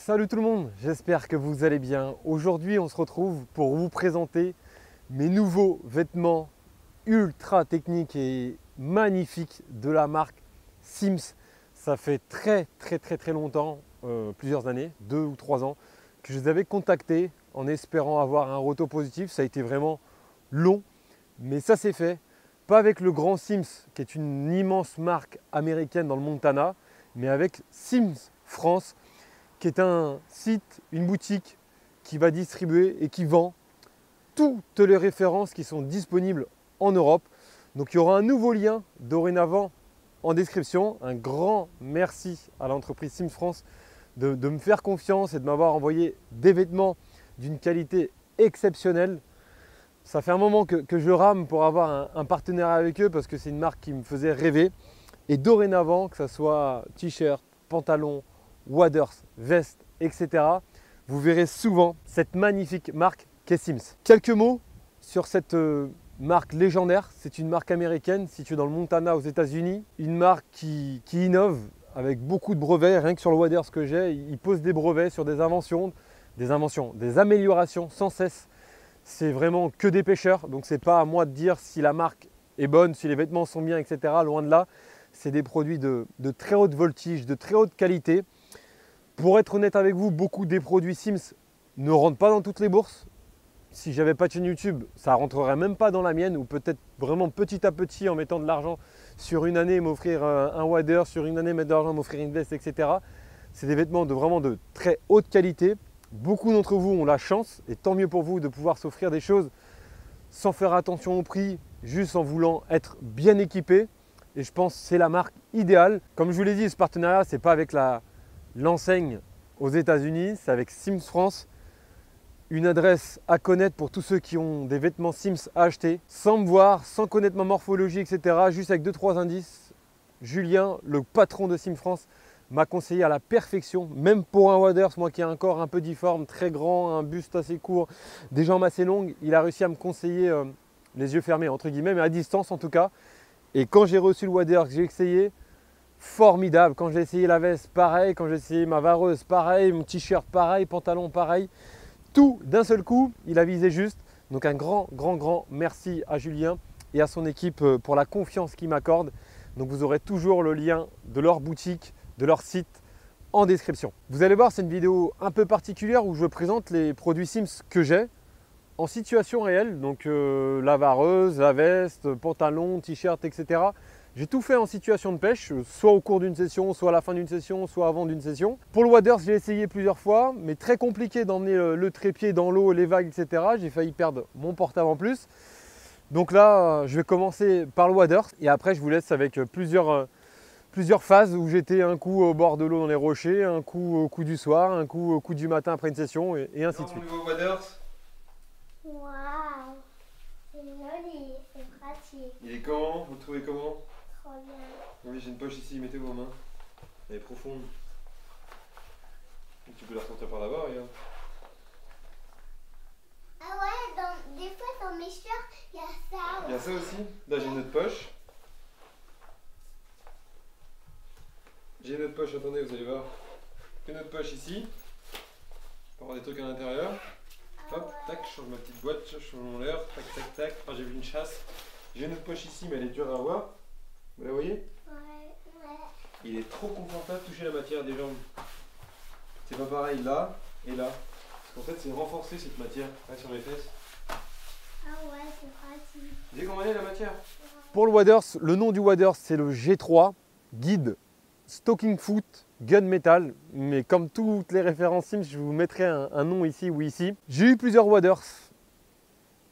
Salut tout le monde, j'espère que vous allez bien. Aujourd'hui, on se retrouve pour vous présenter mes nouveaux vêtements ultra techniques et magnifiques de la marque Sims. Ça fait très longtemps, plusieurs années, 2 ou 3 ans, que je les avais contactés en espérant avoir un retour positif. Ça a été vraiment long, mais ça s'est fait. Pas avec le grand Sims, qui est une immense marque américaine dans le Montana, mais avec Sims France, qui est un site, une boutique qui va distribuer et qui vend toutes les références qui sont disponibles en Europe. Donc il y aura un nouveau lien dorénavant en description. Un grand merci à l'entreprise Sims France de me faire confiance et de m'avoir envoyé des vêtements d'une qualité exceptionnelle. Ça fait un moment que je rame pour avoir un partenariat avec eux parce que c'est une marque qui me faisait rêver. Et dorénavant, que ce soit t-shirt, pantalon, waders, veste, etc. Vous verrez souvent cette magnifique marque qu'est Sims. Quelques mots sur cette marque légendaire. C'est une marque américaine située dans le Montana aux États-Unis. Une marque qui innove avec beaucoup de brevets. Rien que sur le waders que j'ai, ils posent des brevets sur des inventions, des améliorations sans cesse. C'est vraiment que des pêcheurs. Donc c'est pas à moi de dire si la marque est bonne, si les vêtements sont bien, etc. Loin de là. C'est des produits de très haute voltige, de très haute qualité. Pour être honnête avec vous, beaucoup des produits Sims ne rentrent pas dans toutes les bourses. Si j'avais pas de chaîne YouTube, ça ne rentrerait même pas dans la mienne, ou peut-être vraiment petit à petit en mettant de l'argent sur une année, m'offrir un wader, sur une année mettre de l'argent, m'offrir une veste, etc. C'est des vêtements vraiment de très haute qualité. Beaucoup d'entre vous ont la chance, et tant mieux pour vous, de pouvoir s'offrir des choses sans faire attention au prix, juste en voulant être bien équipé. Et je pense que c'est la marque idéale. Comme je vous l'ai dit, ce partenariat, ce n'est pas avec l'enseigne aux États-Unis, c'est avec Sims France. Une adresse à connaître pour tous ceux qui ont des vêtements Sims à acheter, sans me voir, sans connaître ma morphologie, etc. Juste avec 2-3 indices. Julien, le patron de Sims France, m'a conseillé à la perfection, même pour un waders, moi qui ai un corps un peu difforme, très grand, un buste assez court, des jambes assez longues, il a réussi à me conseiller les yeux fermés, entre guillemets, mais à distance en tout cas. Et quand j'ai reçu le waders, j'ai essayé, formidable. Quand j'ai essayé la veste, pareil. Quand j'ai essayé ma vareuse, pareil. Mon t-shirt, pareil. Pantalon, pareil. Tout d'un seul coup, il a visé juste. Donc un grand merci à Julien et à son équipe pour la confiance qu'il m'accorde. Donc vous aurez toujours le lien de leur boutique, de leur site en description. Vous allez voir, c'est une vidéo un peu particulière où je présente les produits Sims que j'ai en situation réelle. Donc la vareuse, la veste, pantalon, t-shirt, etc. J'ai tout fait en situation de pêche, soit au cours d'une session, soit à la fin d'une session, soit avant d'une session. Pour le waders, j'ai essayé plusieurs fois, mais très compliqué d'emmener le trépied dans l'eau, les vagues, etc. J'ai failli perdre mon portable en plus. Donc là, je vais commencer par le waders et après je vous laisse avec plusieurs phases où j'étais un coup au bord de l'eau dans les rochers, un coup au coup du soir, un coup au coup du matin après une session et ainsi de suite. Nouveau waders. Waouh, c'est joli, c'est pratique. Il est comment? Vous le trouvez comment? Trop bien. Oui, j'ai une poche ici, mettez vos mains. Elle est profonde. Et tu peux la ressortir par là-bas, regarde. Ah ouais, des fois dans mes shirts, il y a ça. Il y a ça aussi. Là, j'ai une autre poche. J'ai une autre poche, attendez, vous allez voir. Une autre poche ici. Pour avoir des trucs à l'intérieur. Hop, tac, je change ma petite boîte, je change mon leurre, tac. Ah, j'ai vu une chasse. J'ai une autre poche ici, mais elle est dure à voir. Vous la voyez? Ouais. Il est trop confortable de toucher la matière des jambes. C'est pas pareil là et là. Parce qu'en fait, c'est renforcé cette matière là, sur mes fesses. Ah ouais, c'est pratique. Vous voyez comment elle est la matière? Pour le waders, le nom du waders c'est le G3, guide Stocking Foot Gunmetal, mais comme toutes les références Sims, je vous mettrai un nom ici ou ici. J'ai eu plusieurs waders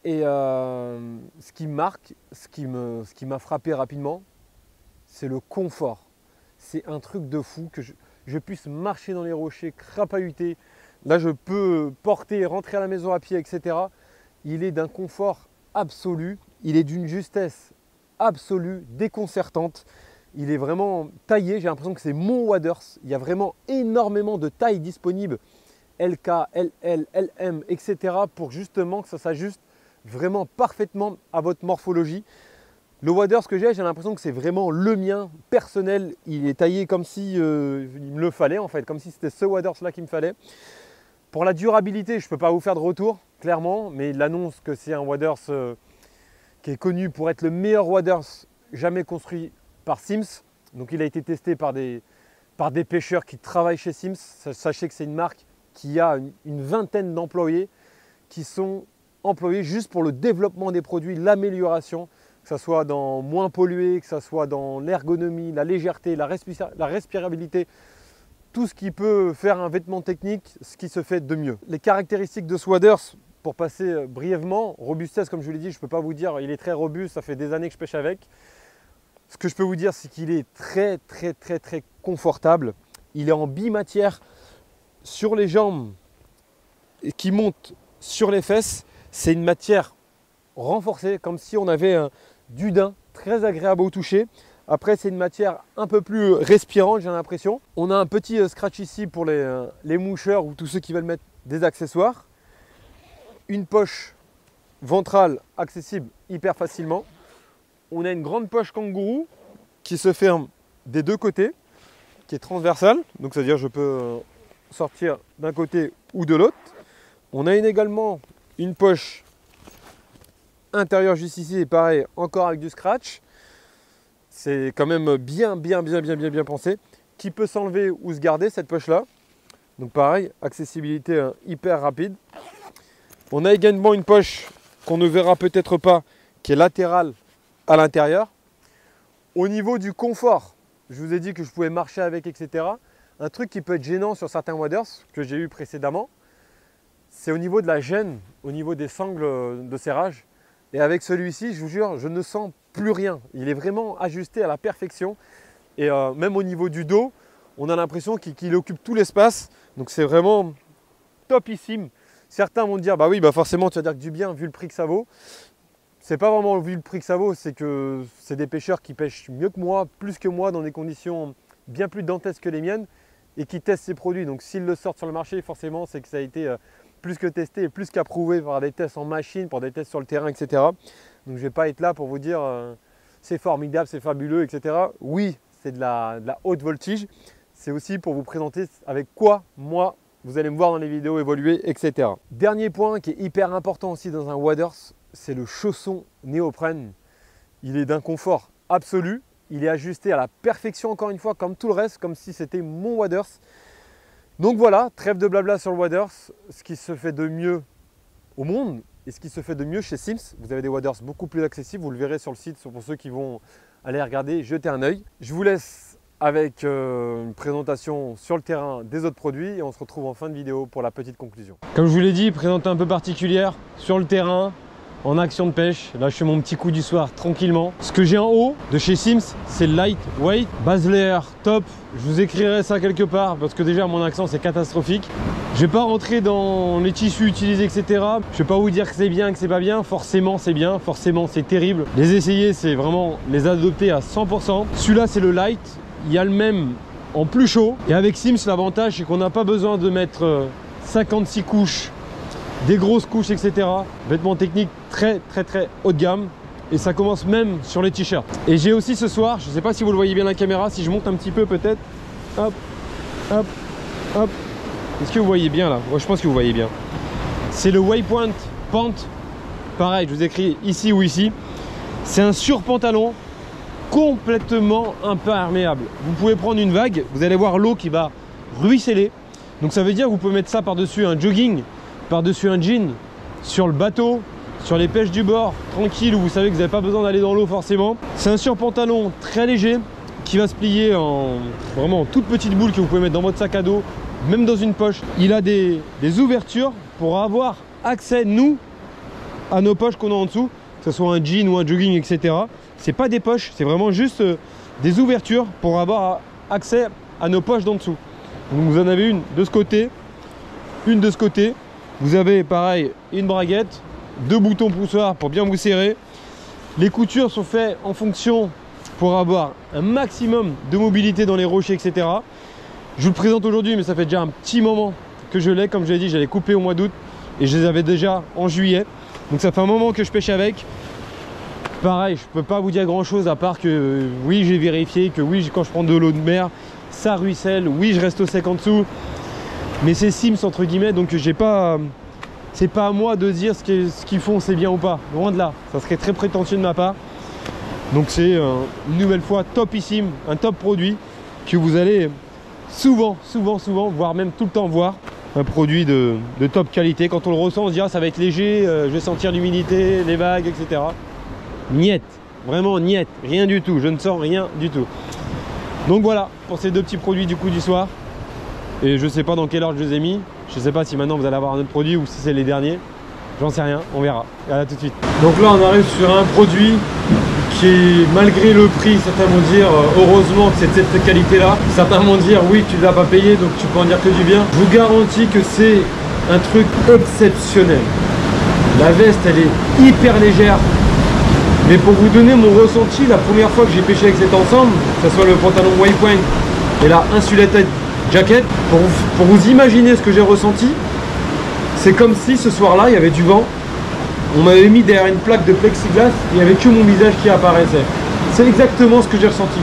et ce qui me marque, ce qui m'a frappé rapidement, c'est le confort. C'est un truc de fou que je puisse marcher dans les rochers, crapahuter. Là, je peux porter, rentrer à la maison à pied, etc. Il est d'un confort absolu, il est d'une justesse absolue, déconcertante. Il est vraiment taillé, j'ai l'impression que c'est mon waders. Il y a vraiment énormément de tailles disponibles, LK, LL, LM, etc. pour justement que ça s'ajuste vraiment parfaitement à votre morphologie. Le waders que j'ai l'impression que c'est vraiment le mien, personnel. Il est taillé comme si il me le fallait en fait, comme si c'était ce waders là qu'il me fallait. Pour la durabilité, je ne peux pas vous faire de retour, clairement, mais il annonce que c'est un waders qui est connu pour être le meilleur waders jamais construit par Simms. Donc il a été testé par des pêcheurs qui travaillent chez Simms. Sachez que c'est une marque qui a une vingtaine d'employés qui sont employés juste pour le développement des produits, l'amélioration, que ce soit dans moins pollué, que ce soit dans l'ergonomie, la légèreté, la respirabilité, tout ce qui peut faire un vêtement technique, ce qui se fait de mieux. Les caractéristiques de ce waders, pour passer brièvement, robustesse, comme je l'ai dit, je ne peux pas vous dire, il est très robuste, ça fait des années que je pêche avec. Ce que je peux vous dire, c'est qu'il est très confortable. Il est en bimatière sur les jambes et qui monte sur les fesses. C'est une matière renforcée, comme si on avait du daim, très agréable au toucher. Après, c'est une matière un peu plus respirante, j'ai l'impression. On a un petit scratch ici pour les moucheurs ou tous ceux qui veulent mettre des accessoires. Une poche ventrale accessible hyper facilement. On a une grande poche kangourou qui se ferme des deux côtés, qui est transversale. Donc, c'est-à-dire je peux sortir d'un côté ou de l'autre. On a également une poche intérieure juste ici, et pareil, encore avec du scratch. C'est quand même bien pensé, qui peut s'enlever ou se garder cette poche là. Donc pareil, accessibilité hyper rapide. On a également une poche qu'on ne verra peut-être pas, qui est latérale à l'intérieur. Au niveau du confort, je vous ai dit que je pouvais marcher avec, etc. Un truc qui peut être gênant sur certains waders que j'ai eu précédemment, c'est au niveau de la gaine, au niveau des sangles de serrage. Et avec celui-ci, je vous jure, je ne sens plus rien. Il est vraiment ajusté à la perfection. Et même au niveau du dos, on a l'impression qu'il occupe tout l'espace. Donc c'est vraiment topissime. Certains vont dire, bah oui, bah forcément tu vas dire que du bien vu le prix que ça vaut. C'est pas vraiment vu le prix que ça vaut, c'est que c'est des pêcheurs qui pêchent mieux que moi, plus que moi, dans des conditions bien plus dantesques que les miennes et qui testent ces produits. Donc s'ils le sortent sur le marché, forcément, c'est que ça a été plus que testé et plus qu'approuvé par des tests en machine, par des tests sur le terrain, etc. Donc je ne vais pas être là pour vous dire c'est formidable, c'est fabuleux, etc. Oui, c'est de la haute voltige. C'est aussi pour vous présenter avec quoi, moi, vous allez me voir dans les vidéos évoluer, etc. Dernier point qui est hyper important aussi dans un waders, c'est le chausson néoprène. Il est d'un confort absolu. Il est ajusté à la perfection, encore une fois, comme tout le reste, comme si c'était mon waders. Donc voilà, trêve de blabla sur le waders. Ce qui se fait de mieux au monde et ce qui se fait de mieux chez Simms. Vous avez des waders beaucoup plus accessibles, vous le verrez sur le site pour ceux qui vont aller regarder, jeter un œil. Je vous laisse avec une présentation sur le terrain des autres produits et on se retrouve en fin de vidéo pour la petite conclusion. Comme je vous l'ai dit, présentation un peu particulière sur le terrain, en action de pêche. Là je fais mon petit coup du soir tranquillement. Ce que j'ai en haut de chez Simms, c'est le lightweight, base layer top. Je vous écrirai ça quelque part parce que déjà mon accent c'est catastrophique. Je vais pas rentrer dans les tissus utilisés, etc. Je vais pas vous dire que c'est bien, que c'est pas bien. Forcément c'est bien, forcément c'est terrible. Les essayer, c'est vraiment les adopter à 100%. Celui-là c'est le light. Il y a le même en plus chaud. Et avec Simms, l'avantage c'est qu'on n'a pas besoin de mettre 56 couches, des grosses couches, etc. Vêtements techniques très haut de gamme. Et ça commence même sur les t-shirts. Et j'ai aussi ce soir, je ne sais pas si vous le voyez bien la caméra, si je monte un petit peu peut-être. Hop, hop, hop. Est-ce que vous voyez bien là? Ouais, je pense que vous voyez bien. C'est le Waypoint Pant. Pareil, je vous écris ici ou ici. C'est un surpantalon complètement imperméable. Vous pouvez prendre une vague, vous allez voir l'eau qui va ruisseler. Donc ça veut dire que vous pouvez mettre ça par-dessus un jogging, par-dessus un jean, sur le bateau, sur les pêches du bord, tranquille, où vous savez que vous n'avez pas besoin d'aller dans l'eau forcément. C'est un surpantalon très léger qui va se plier en vraiment toute petite boule que vous pouvez mettre dans votre sac à dos, même dans une poche. Il a des ouvertures pour avoir accès, nous, à nos poches qu'on a en dessous, que ce soit un jean ou un jogging, etc. C'est pas des poches, c'est vraiment juste des ouvertures pour avoir accès à nos poches d'en dessous. Donc vous en avez une de ce côté, une de ce côté. Vous avez pareil une braguette, deux boutons poussoirs pour bien vous serrer. Les coutures sont faites en fonction pour avoir un maximum de mobilité dans les rochers, etc. Je vous le présente aujourd'hui, mais ça fait déjà un petit moment que je l'ai. Comme je l'ai dit, j'allais couper au mois d'août et je les avais déjà en juillet. Donc ça fait un moment que je pêche avec. pareil, je peux pas vous dire grand chose à part que oui, j'ai vérifié que oui, quand je prends de l'eau de mer, ça ruisselle, oui, je reste au sec en dessous. Mais c'est Sims entre guillemets, donc j'ai pas... c'est pas à moi de dire ce qu'ils font c'est bien ou pas, loin de là, ça serait très prétentieux de ma part. Donc c'est une nouvelle fois topissime, un top produit que vous allez souvent, voire même tout le temps voir. Un produit de top qualité. Quand on le ressent, on se dit ah, ça va être léger, je vais sentir l'humidité, les vagues, etc. Niet, vraiment niet, rien du tout, je ne sens rien du tout. Donc voilà, pour ces deux petits produits du coup du soir. Et je sais pas dans quel ordre je les ai mis. Je sais pas si maintenant vous allez avoir un autre produit ou si c'est les derniers. J'en sais rien, on verra. À là tout de suite. Donc là on arrive sur un produit qui est, malgré le prix, certains vont dire heureusement que c'est de cette qualité là. Certains vont dire oui, tu ne l'as pas payé donc tu peux en dire que du bien. Je vous garantis que c'est un truc exceptionnel. La veste elle est hyper légère. Mais pour vous donner mon ressenti, la première fois que j'ai pêché avec cet ensemble, que ce soit le pantalon Waypoint et la insulated jacket, pour vous imaginer ce que j'ai ressenti, c'est comme si ce soir-là, il y avait du vent, on m'avait mis derrière une plaque de plexiglas, il n'y avait que mon visage qui apparaissait. C'est exactement ce que j'ai ressenti.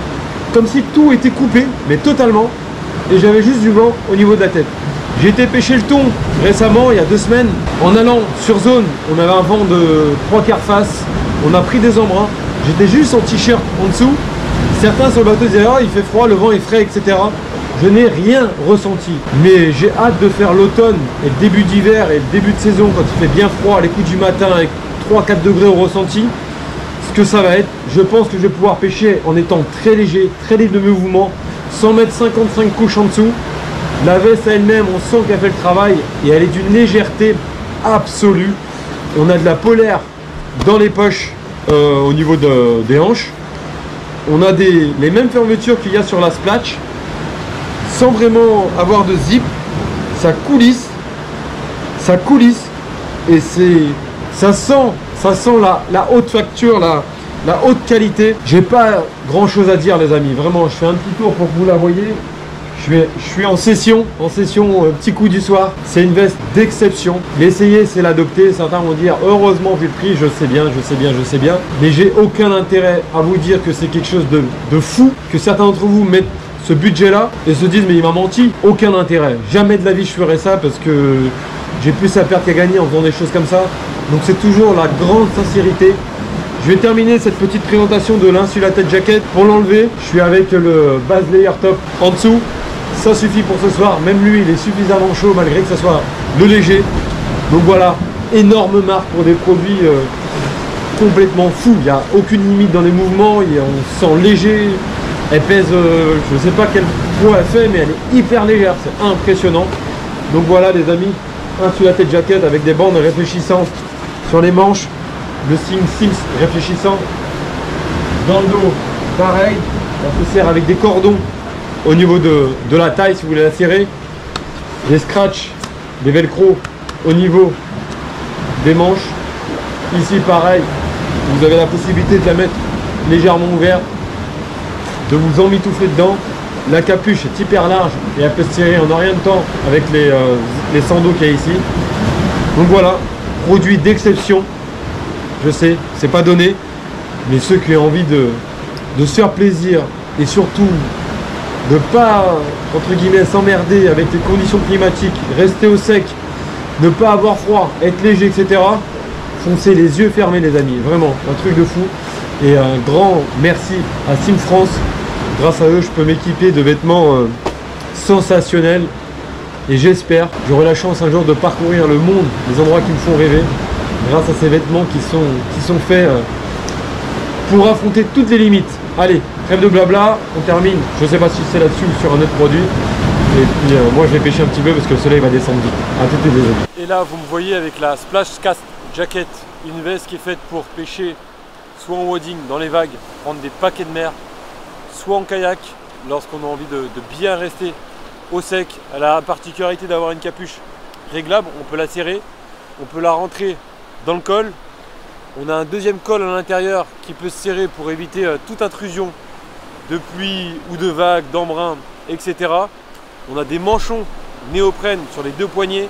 Comme si tout était coupé, mais totalement, et j'avais juste du vent au niveau de la tête. J'ai été pêcher le thon récemment, il y a 2 semaines, en allant sur zone, on avait un vent de 3/4 face, on a pris des embruns, j'étais juste en t-shirt en dessous. Certains sur le bateau disaient ah, il fait froid, le vent est frais, etc. Je n'ai rien ressenti. Mais j'ai hâte de faire l'automne et le début d'hiver et le début de saison quand il fait bien froid à les coups du matin avec 3-4 degrés au ressenti. Ce que ça va être, je pense que je vais pouvoir pêcher en étant très léger, très libre de mouvement, sans mettre 55 couches en dessous. La veste à elle-même, on sent qu'elle fait le travail et elle est d'une légèreté absolue. On a de la polaire dans les poches au niveau des hanches. On a les mêmes fermetures qu'il y a sur la Splash, sans vraiment avoir de zip. Ça coulisse et ça sent la haute facture, la haute qualité. J'ai pas grand chose à dire les amis, vraiment je fais un petit tour pour que vous la voyez. Je suis en session, petit coup du soir. C'est une veste d'exception. L'essayer, c'est l'adopter. Certains vont dire, heureusement vu le prix, je sais bien. Mais j'ai aucun intérêt à vous dire que c'est quelque chose de fou. Que certains d'entre vous mettent ce budget-là et se disent, mais il m'a menti. Aucun intérêt. Jamais de la vie je ferai ça parce que j'ai plus à perdre qu'à gagner en faisant des choses comme ça. Donc c'est toujours la grande sincérité. Je vais terminer cette petite présentation de l'insulated jacket. Pour l'enlever, je suis avec le base layer top en dessous. Ça suffit pour ce soir, même lui il est suffisamment chaud malgré que ça soit le léger. Donc voilà, énorme marque pour des produits complètement fous. Il n'y a aucune limite dans les mouvements, on sent léger. Elle pèse, je ne sais pas quel poids elle fait, mais elle est hyper légère, c'est impressionnant. Donc voilà les amis, insulated jacket avec des bandes réfléchissantes sur les manches. Le signe Sims réfléchissant. Dans le dos, pareil, on se sert avec des cordons au niveau de la taille si vous voulez la serrer, des scratchs, des velcro au niveau des manches. Ici pareil, vous avez la possibilité de la mettre légèrement ouverte, de vous emmitoufler dedans. La capuche est hyper large et elle peut se tirer en un rien de temps avec les sandaux qu'il y a ici. Donc voilà, produit d'exception. Je sais, c'est pas donné, mais ceux qui ont envie de se faire plaisir et surtout de pas, entre guillemets, s'emmerder avec les conditions climatiques, rester au sec, ne pas avoir froid, être léger, etc. Foncez les yeux fermés les amis, vraiment, un truc de fou. Et un grand merci à Sim France. Grâce à eux, je peux m'équiper de vêtements sensationnels. Et j'espère que j'aurai la chance un jour de parcourir le monde, des endroits qui me font rêver, grâce à ces vêtements qui sont faits pour affronter toutes les limites. Allez, trêve de blabla, on termine, je sais pas si c'est là-dessus ou sur un autre produit. Et puis moi je vais pêcher un petit peu parce que le soleil va descendre vite. À toutes les deux. Et là vous me voyez avec la Splash Cast Jacket, une veste qui est faite pour pêcher soit en wading dans les vagues, prendre des paquets de mer, soit en kayak lorsqu'on a envie de bien rester au sec. Elle a la particularité d'avoir une capuche réglable, on peut la serrer, on peut la rentrer dans le col. On a un deuxième col à l'intérieur qui peut se serrer pour éviter toute intrusion de pluie ou de vagues, d'embruns, etc. On a des manchons néoprène sur les deux poignets.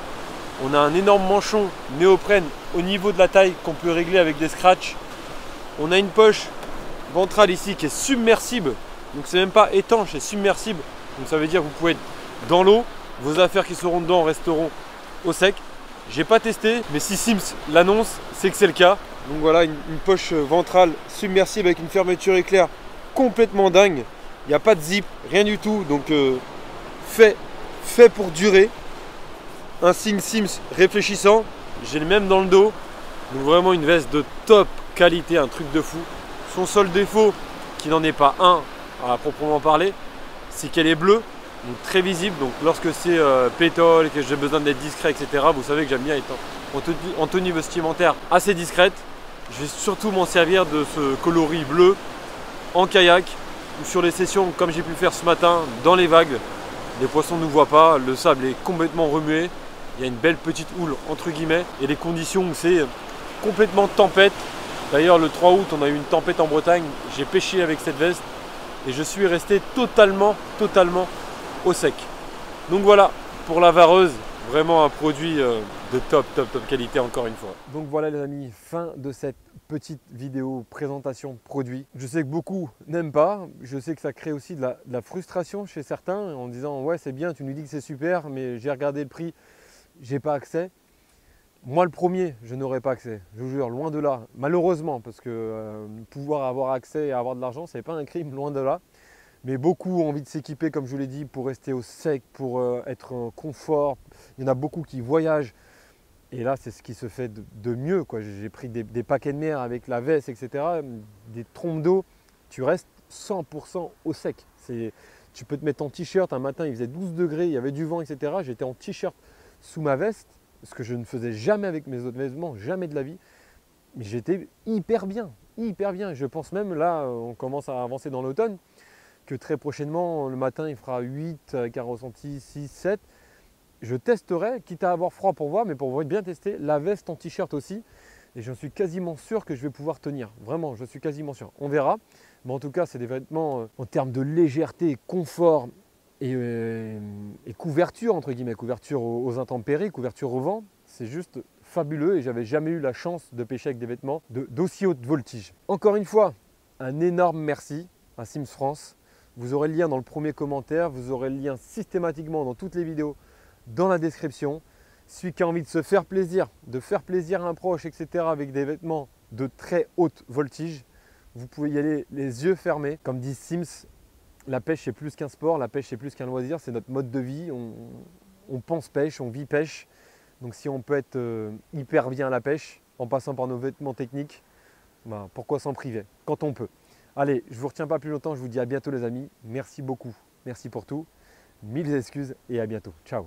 On a un énorme manchon néoprène au niveau de la taille qu'on peut régler avec des scratchs. On a une poche ventrale ici qui est submersible. Donc c'est même pas étanche, c'est submersible. Donc ça veut dire que vous pouvez être dans l'eau. Vos affaires qui seront dedans resteront au sec. J'ai pas testé, mais si Sims l'annonce, c'est que c'est le cas. Donc voilà, une poche ventrale submersible avec une fermeture éclair complètement dingue. Il n'y a pas de zip, rien du tout. Donc fait pour durer. Un Sims réfléchissant. J'ai le même dans le dos. Donc vraiment une veste de top qualité, un truc de fou. Son seul défaut, qui n'en est pas un à proprement parler, c'est qu'elle est bleue. Donc très visible, donc lorsque c'est pétole et que j'ai besoin d'être discret, etc., vous savez que j'aime bien être en tenue vestimentaire assez discrète. Je vais surtout m'en servir de ce coloris bleu en kayak ou sur les sessions comme j'ai pu faire ce matin dans les vagues. Les poissons ne nous voient pas, le sable est complètement remué, il y a une belle petite houle entre guillemets et les conditions où c'est complètement tempête. D'ailleurs le 3 août on a eu une tempête en Bretagne, j'ai pêché avec cette veste et je suis resté totalement au sec. Donc voilà, pour la vareuse, vraiment un produit de top qualité encore une fois. Donc voilà les amis, fin de cette petite vidéo présentation produit. Je sais que beaucoup n'aiment pas, je sais que ça crée aussi de la frustration chez certains en disant ouais c'est bien, tu nous dis que c'est super, mais j'ai regardé le prix, j'ai pas accès. Moi le premier, je n'aurais pas accès, je vous jure, loin de là, malheureusement, parce que pouvoir avoir accès et avoir de l'argent, c'est pas un crime, loin de là. Mais beaucoup ont envie de s'équiper, comme je vous l'ai dit, pour rester au sec, pour être en confort. Il y en a beaucoup qui voyagent. Et là, c'est ce qui se fait de mieux, quoi. J'ai pris des paquets de mer avec la veste, etc. Des trompes d'eau. Tu restes 100% au sec. Tu peux te mettre en t-shirt. Un matin, il faisait 12 degrés, il y avait du vent, etc. J'étais en t-shirt sous ma veste, ce que je ne faisais jamais avec mes autres vêtements, jamais de la vie. Mais j'étais hyper bien, hyper bien. Je pense même, là, on commence à avancer dans l'automne, que très prochainement, le matin, il fera 8 avec un ressenti 6, 7. Je testerai, quitte à avoir froid pour voir, mais pour bien tester, la veste en t-shirt aussi. Et j'en suis quasiment sûr que je vais pouvoir tenir. Vraiment, je suis quasiment sûr. On verra. Mais en tout cas, c'est des vêtements en termes de légèreté, confort et couverture, entre guillemets, couverture aux intempéries, couverture au vent. C'est juste fabuleux et j'avais jamais eu la chance de pêcher avec des vêtements d'aussi haute voltige. Encore une fois, un énorme merci à Sims France. Vous aurez le lien dans le premier commentaire, vous aurez le lien systématiquement dans toutes les vidéos, dans la description. Celui qui a envie de se faire plaisir à un proche, etc. avec des vêtements de très haute voltige, vous pouvez y aller les yeux fermés. Comme dit Sims, la pêche c'est plus qu'un sport, la pêche c'est plus qu'un loisir, c'est notre mode de vie. On pense pêche, on vit pêche. Donc si on peut être hyper bien à la pêche en passant par nos vêtements techniques, ben, pourquoi s'en priver quand on peut. Allez, je ne vous retiens pas plus longtemps, je vous dis à bientôt les amis. Merci beaucoup, merci pour tout. Mille excuses et à bientôt. Ciao.